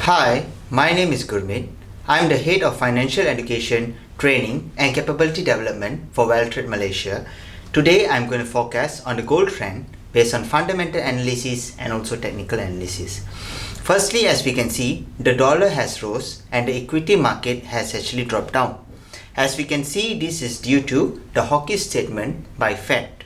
Hi, my name is Gurmeet. I am the Head of Financial Education, Training and Capability Development for WealthTrade Malaysia. Today I am going to focus on the gold trend based on fundamental analysis and also technical analysis. Firstly, as we can see, the dollar has rose and the equity market has actually dropped down. As we can see, this is due to the hawkish statement by Fed.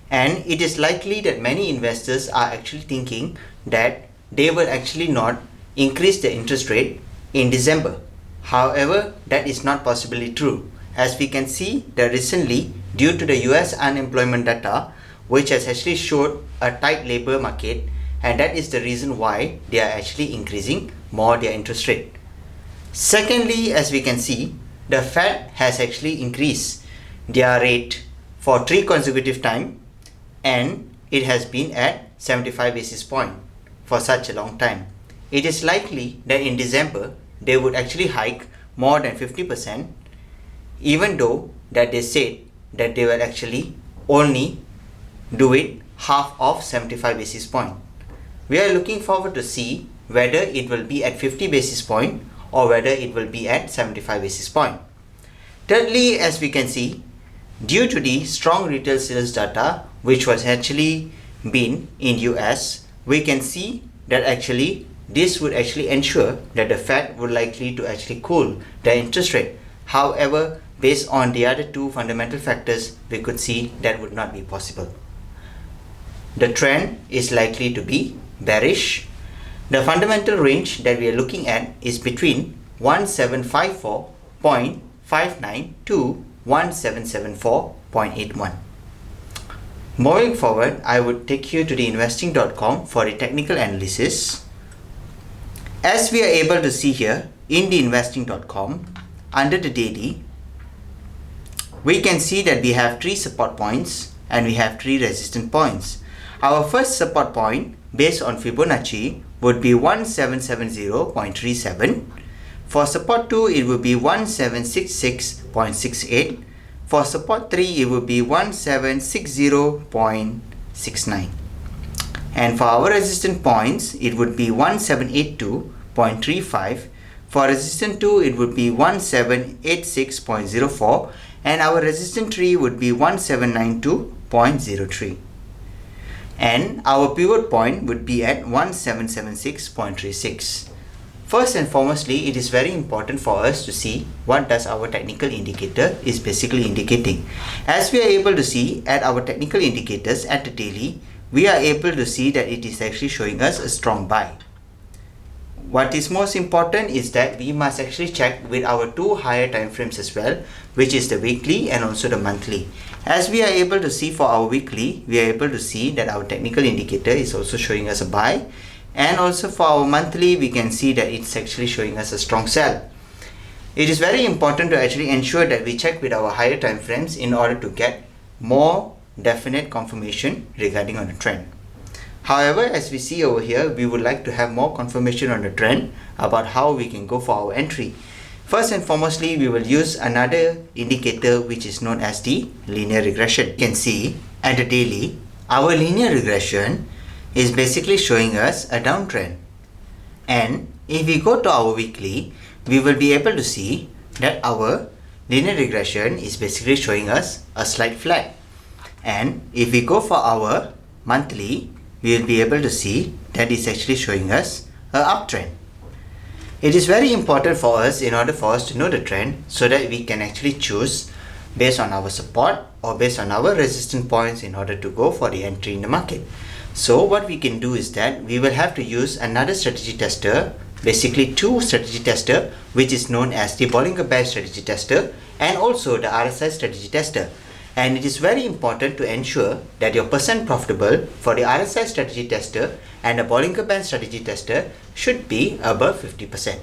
And it is likely that many investors are actually thinking that they will actually not increase the interest rate in December. However, that is not possibly true, as we can see that recently, due to the US unemployment data, which has actually showed a tight labor market, and that is the reason why they are actually increasing more their interest rate. Secondly, as we can see, the Fed has actually increased their rate for 3 consecutive times, and it has been at 75 basis points for such a long time. It is likely that in December they would actually hike more than 50%, even though that they said that they will actually only do it half of 75 basis point. We are looking forward to see whether it will be at 50 basis point or whether it will be at 75 basis point. Thirdly, as we can see, due to the strong retail sales data which was actually been in US, we can see that actually this would actually ensure that the Fed would likely to actually cool the interest rate. However, based on the other two fundamental factors, we could see that would not be possible. The trend is likely to be bearish. The fundamental range that we are looking at is between 1754.59 to 1774.81. Moving forward, I would take you to the investing.com for the technical analysis. As we are able to see here in the investing.com, under the daily, we can see that we have 3 support points and we have 3 resistance points. Our first support point based on Fibonacci would be 1770.37. For support 2, it would be 1766.68. For support 3, it would be 1760.69. And for our resistance points, it would be 1782.35. For resistance 2, it would be 1786.04. And our resistance 3 would be 1792.03. And our pivot point would be at 1776.36. First and foremostly, it is very important for us to see what does our technical indicator is basically indicating. As we are able to see at our technical indicators at the daily, we are able to see that it is actually showing us a strong buy. What is most important is that we must actually check with our 2 higher time frames as well, which is the weekly and also the monthly. As we are able to see for our weekly, we are able to see that our technical indicator is also showing us a buy, and also for our monthly, we can see that it's actually showing us a strong sell. It is very important to actually ensure that we check with our higher time frames in order to get more definite confirmation regarding on the trend. However, as we see over here, we would like to have more confirmation on the trend about how we can go for our entry. First and foremostly, we will use another indicator which is known as the linear regression. You can see at the daily, our linear regression is basically showing us a downtrend. And if we go to our weekly, we will be able to see that our linear regression is basically showing us a slight flat. And if we go for our monthly, we will be able to see that it's actually showing us an uptrend. It is very important for us in order for us to know the trend so that we can actually choose based on our support or based on our resistance points in order to go for the entry in the market. So what we can do is that we will have to use another strategy tester, basically 2 strategy tester, which is known as the Bollinger Band strategy tester and also the RSI strategy tester. And it is very important to ensure that your percent profitable for the RSI strategy tester and the Bollinger Band strategy tester should be above 50%.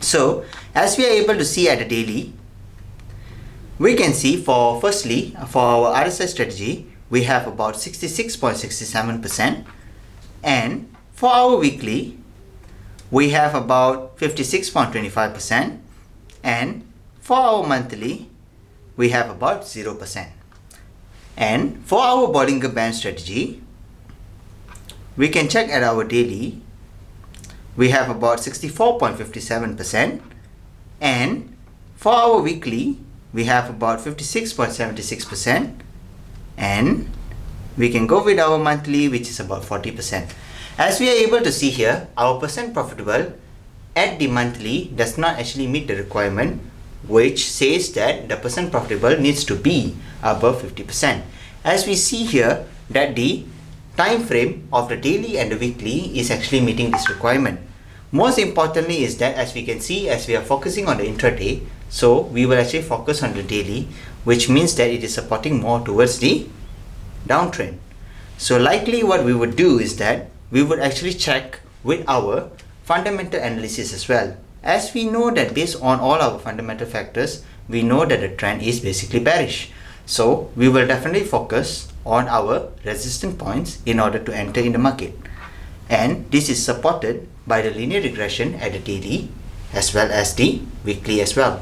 So as we are able to see at the daily, we can see for firstly for our RSI strategy, we have about 66.67%, and for our weekly, we have about 56.25%, and for our monthly, we have about 0%. And for our Bollinger Band strategy, we can check at our daily, we have about 64.57%, and for our weekly we have about 56.76%, and we can go with our monthly, which is about 40%. As we are able to see here, our percent profitable at the monthly does not actually meet the requirement, which says that the percent profitable needs to be above 50%. As we see here that the time frame of the daily and the weekly is actually meeting this requirement. Most importantly is that, as we can see, as we are focusing on the intraday, so we will actually focus on the daily, which means that it is supporting more towards the downtrend. So likely what we would do is that we would actually check with our fundamental analysis as well. As we know that based on all our fundamental factors, we know that the trend is basically bearish. So we will definitely focus on our resistance points in order to enter in the market. And this is supported by the linear regression at the daily as well as the weekly as well.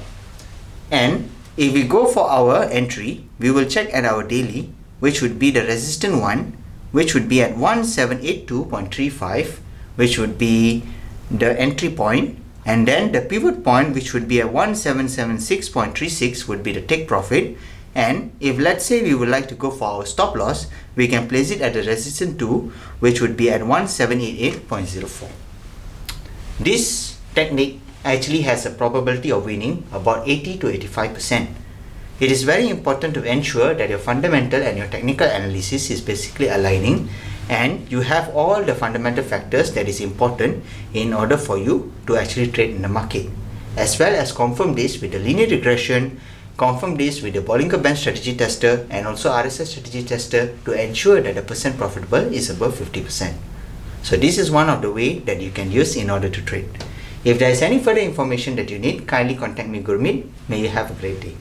And if we go for our entry, we will check at our daily, which would be the resistance one, which would be at 1782.35, which would be the entry point, and then the pivot point, which would be at 1776.36, would be the take profit. And if let's say we would like to go for our stop loss, we can place it at the resistance 2, which would be at 1788.04. This technique actually has a probability of winning about 80 to 85%. It is very important to ensure that your fundamental and your technical analysis is basically aligning, and you have all the fundamental factors that is important in order for you to actually trade in the market, as well as confirm this with the linear regression, confirm this with the Bollinger Band strategy tester, and also RSI strategy tester to ensure that the percent profitable is above 50%. So this is one of the way that you can use in order to trade. If there is any further information that you need, kindly contact me, Gurmeet. May you have a great day.